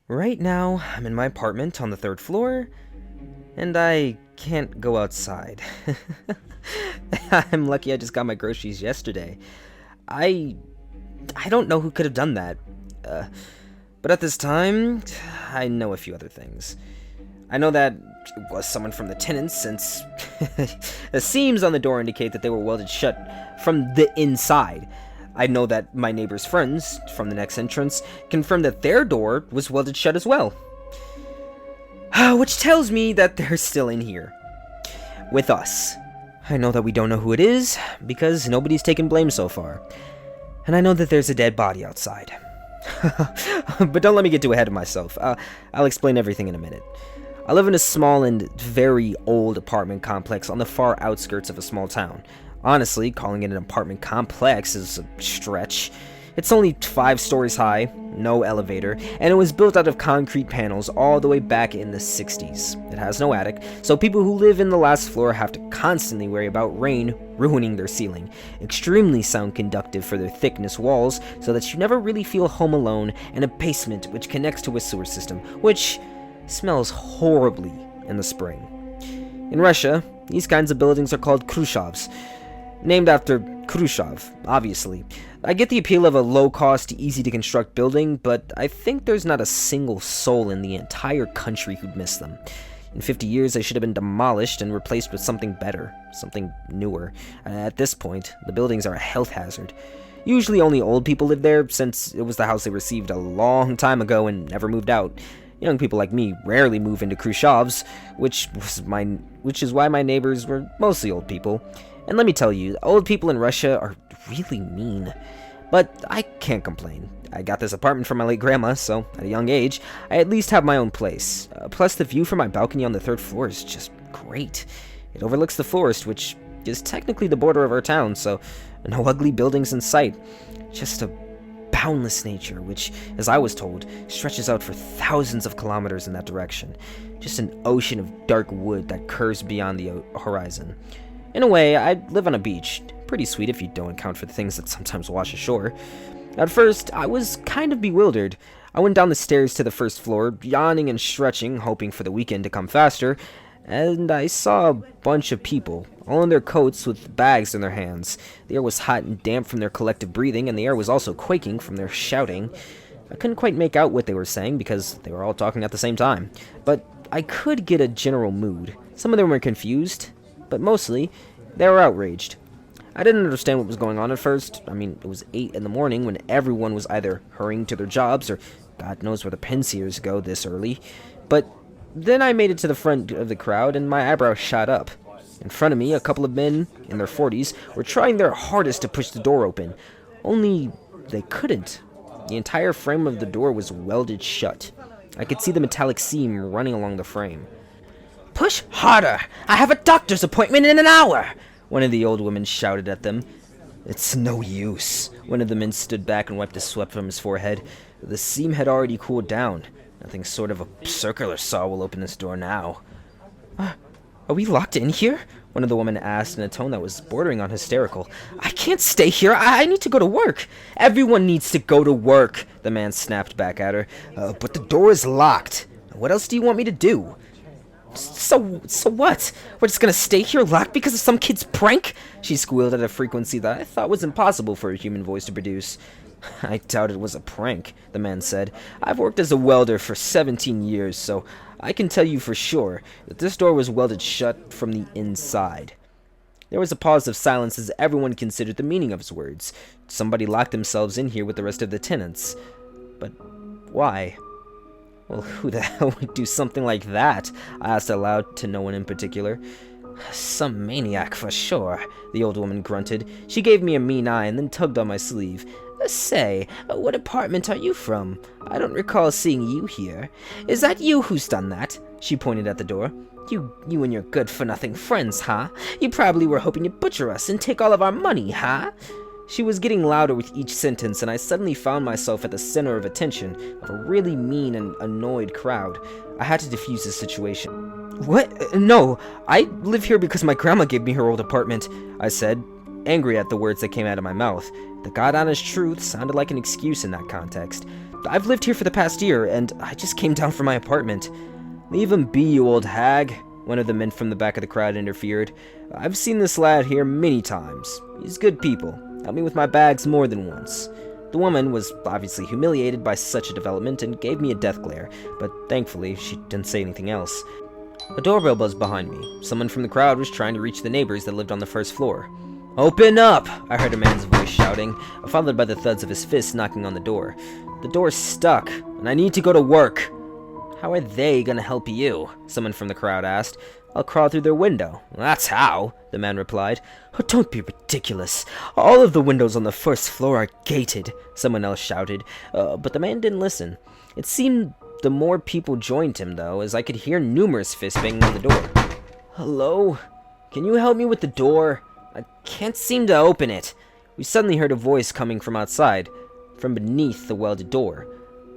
Right now, I'm in my apartment on the third floor, and I can't go outside. I'm lucky I just got my groceries yesterday. I I don't know who could have done that. Uh, but at this time, I know a few other things. I know that it was someone from the tenants, since the seams on the door indicate that they were welded shut from the inside. I know that my neighbor's friends from the next entrance confirmed that their door was welded shut as well. Which tells me that they're still in here. With us. I know that we don't know who it is, because nobody's taken blame so far. And I know that there's a dead body outside. But don't let me get too ahead of myself. I'll explain everything in a minute. I live in a small and very old apartment complex on the far outskirts of a small town. Honestly, calling it an apartment complex is a stretch. It's only 5 stories high, no elevator, and it was built out of concrete panels all the way back in the 60s. It has no attic, so people who live in the last floor have to constantly worry about rain ruining their ceiling. Extremely sound conductive for their thickness walls, so that you never really feel home alone, and a basement which connects to a sewer system, which smells horribly in the spring. In Russia, these kinds of buildings are called Khrushchevs, named after Khrushchev, obviously. I get the appeal of a low-cost, easy-to-construct building, but I think there's not a single soul in the entire country who'd miss them. In 50 years, they should have been demolished and replaced with something better, something newer. At this point, the buildings are a health hazard. Usually only old people live there, since it was the house they received a long time ago and never moved out. Young people like me rarely move into Khrushchevs, which is why my neighbors were mostly old people. And let me tell you, old people in Russia are really mean. But I can't complain. I got this apartment from my late grandma, so at a young age, I at least have my own place. Plus, the view from my balcony on the 3rd floor is just great. It overlooks the forest, which is technically the border of our town, so no ugly buildings in sight. Just a boundless nature, which, as I was told, stretches out for thousands of kilometers in that direction. Just an ocean of dark wood that curves beyond the horizon. In a way, I live on a beach. Pretty sweet if you don't account for the things that sometimes wash ashore. At first, I was kind of bewildered. I went down the stairs to the 1st floor, yawning and stretching, hoping for the weekend to come faster, and I saw a bunch of people, all in their coats with bags in their hands. The air was hot and damp from their collective breathing, and the air was also quaking from their shouting. I couldn't quite make out what they were saying because they were all talking at the same time, but I could get a general mood. Some of them were confused, but mostly, they were outraged. I didn't understand what was going on at first. I mean, it was 8 in the morning when everyone was either hurrying to their jobs or God knows where the pensiers go this early. But then I made it to the front of the crowd and my eyebrows shot up. In front of me, a couple of men in their 40s were trying their hardest to push the door open. Only they couldn't. The entire frame of the door was welded shut. I could see the metallic seam running along the frame. "Push harder! I have a doctor's appointment in an hour!" one of the old women shouted at them. "It's no use." One of the men stood back and wiped the sweat from his forehead. The seam had already cooled down. Nothing sort of a circular saw will open this door now. Are we locked in here?" one of the women asked in a tone that was bordering on hysterical. "I can't stay here. I need to go to work." "Everyone needs to go to work," the man snapped back at her. "But the door is locked. What else do you want me to do?" So what? We're just gonna stay here locked because of some kid's prank?" She squealed at a frequency that I thought was impossible for a human voice to produce. "I doubt it was a prank," the man said. "I've worked as a welder for 17 years, so I can tell you for sure that this door was welded shut from the inside." There was a pause of silence as everyone considered the meaning of his words. Somebody locked themselves in here with the rest of the tenants. But why? "Well, who the hell would do something like that?" I asked aloud to no one in particular. "Some maniac for sure," the old woman grunted. She gave me a mean eye and then tugged on my sleeve. "Say, what apartment are you from? I don't recall seeing you here. Is that you who's done that?" She pointed at the door. You and your good-for-nothing friends, huh? You probably were hoping to butcher us and take all of our money, huh?" She was getting louder with each sentence, and I suddenly found myself at the center of attention of a really mean and annoyed crowd. I had to defuse the situation. "What? No, I live here because my grandma gave me her old apartment," I said, angry at the words that came out of my mouth. The god-honest truth sounded like an excuse in that context. I've lived here for the past year, and I just came down from my apartment." "Leave him be, you old hag," one of the men from the back of the crowd interfered. "I've seen this lad here many times. He's good people. Helped me with my bags more than once." The woman was obviously humiliated by such a development and gave me a death glare, but thankfully she didn't say anything else. A doorbell buzzed behind me. Someone from the crowd was trying to reach the neighbors that lived on the first floor. "Open up!" I heard a man's voice shouting, followed by the thuds of his fists knocking on the door. "The door's stuck, and I need to go to work." "How are they gonna help you?" someone from the crowd asked. "I'll crawl through their window." "That's how," the man replied. "Oh, don't be ridiculous. All of the windows on the first floor are gated," someone else shouted, but the man didn't listen. It seemed the more people joined him, though, as I could hear numerous fists banging on the door. "Hello? Can you help me with the door? I can't seem to open it." We suddenly heard a voice coming from outside, from beneath the welded door.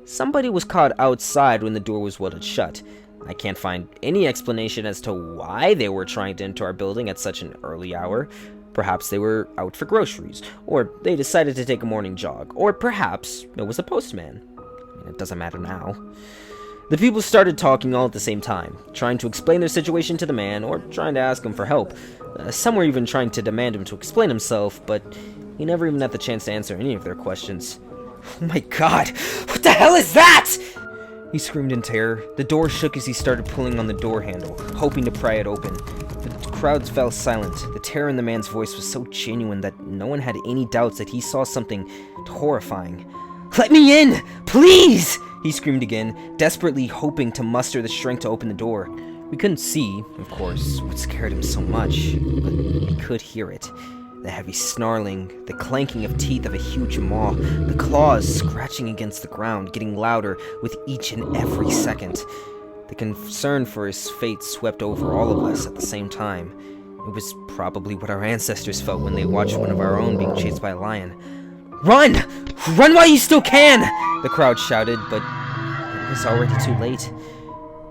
Somebody was caught outside when the door was welded shut. I can't find any explanation as to why they were trying to enter our building at such an early hour. Perhaps they were out for groceries, or they decided to take a morning jog, or perhaps it was a postman. It doesn't matter now. The people started talking all at the same time, trying to explain their situation to the man, or trying to ask him for help. Some were even trying to demand him to explain himself, but he never even had the chance to answer any of their questions. "Oh my god! What the hell is that?" He screamed in terror. The door shook as he started pulling on the door handle, hoping to pry it open. The crowd fell silent. The terror in the man's voice was so genuine that no one had any doubts that he saw something horrifying. "Let me in! Please!" he screamed again, desperately hoping to muster the strength to open the door. We couldn't see, of course, what scared him so much, but we could hear it. The heavy snarling, the clanking of teeth of a huge maw, the claws scratching against the ground, getting louder with each and every second. The concern for his fate swept over all of us at the same time. It was probably what our ancestors felt when they watched one of our own being chased by a lion. "Run! Run while you still can!" the crowd shouted, but it was already too late.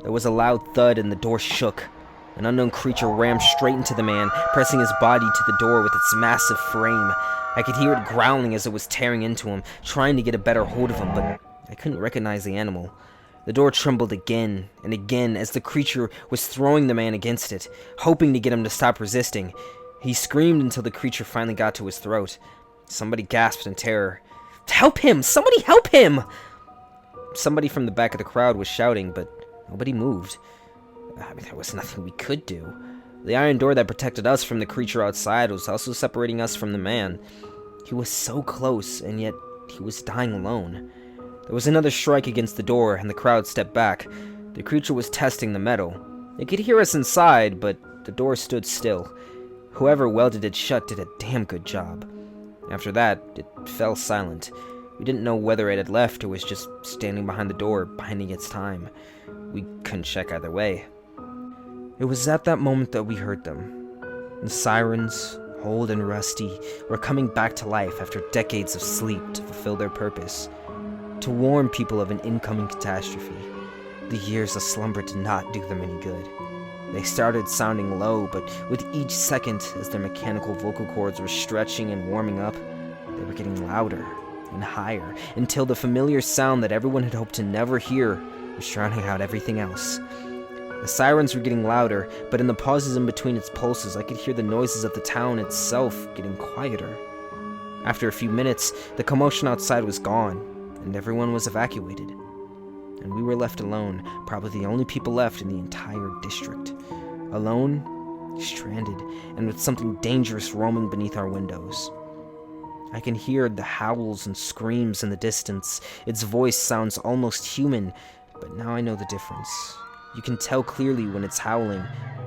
There was a loud thud and the door shook. An unknown creature rammed straight into the man, pressing his body to the door with its massive frame. I could hear it growling as it was tearing into him, trying to get a better hold of him, but I couldn't recognize the animal. The door trembled again and again as the creature was throwing the man against it, hoping to get him to stop resisting. He screamed until the creature finally got to his throat. Somebody gasped in terror. "Help him! Somebody help him!" Somebody from the back of the crowd was shouting, but nobody moved. There was nothing we could do. The iron door that protected us from the creature outside was also separating us from the man. He was so close, and yet he was dying alone. There was another strike against the door, and the crowd stepped back. The creature was testing the metal. It could hear us inside, but the door stood still. Whoever welded it shut did a damn good job. After that, it fell silent. We didn't know whether it had left or was just standing behind the door, biding its time. We couldn't check either way. It was at that moment that we heard them. The sirens, old and rusty, were coming back to life after decades of sleep to fulfill their purpose, to warn people of an incoming catastrophe. The years of slumber did not do them any good. They started sounding low, but with each second, as their mechanical vocal cords were stretching and warming up, they were getting louder and higher, until the familiar sound that everyone had hoped to never hear was drowning out everything else. The sirens were getting louder, but in the pauses in between its pulses, I could hear the noises of the town itself getting quieter. After a few minutes, the commotion outside was gone, and everyone was evacuated. And we were left alone, probably the only people left in the entire district. Alone, stranded, and with something dangerous roaming beneath our windows. I can hear the howls and screams in the distance. Its voice sounds almost human, but now I know the difference. You can tell clearly when it's howling,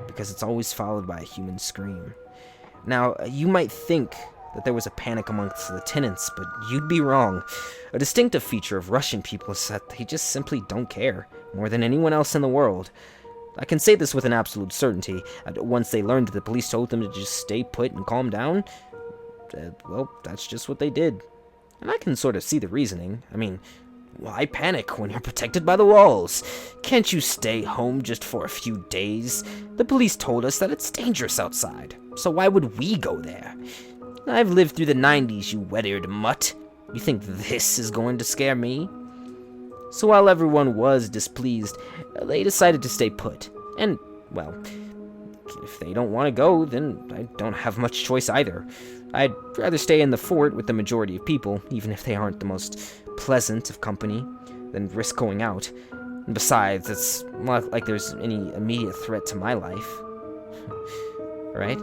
because it's always followed by a human scream. Now, you might think that there was a panic amongst the tenants, but you'd be wrong. A distinctive feature of Russian people is that they just simply don't care, more than anyone else in the world. I can say this with an absolute certainty. Once they learned that the police told them to just stay put and calm down, well, that's just what they did. And I can sort of see the reasoning. I mean, why panic when you're protected by the walls? Can't you stay home just for a few days? The police told us that it's dangerous outside, so why would we go there? I've lived through the 90s, you wet-eared mutt. You think this is going to scare me? So while everyone was displeased, they decided to stay put. And, well, if they don't want to go, then I don't have much choice either. I'd rather stay in the fort with the majority of people, even if they aren't the most pleasant of company, than risk going out. And besides, it's not like there's any immediate threat to my life. Right?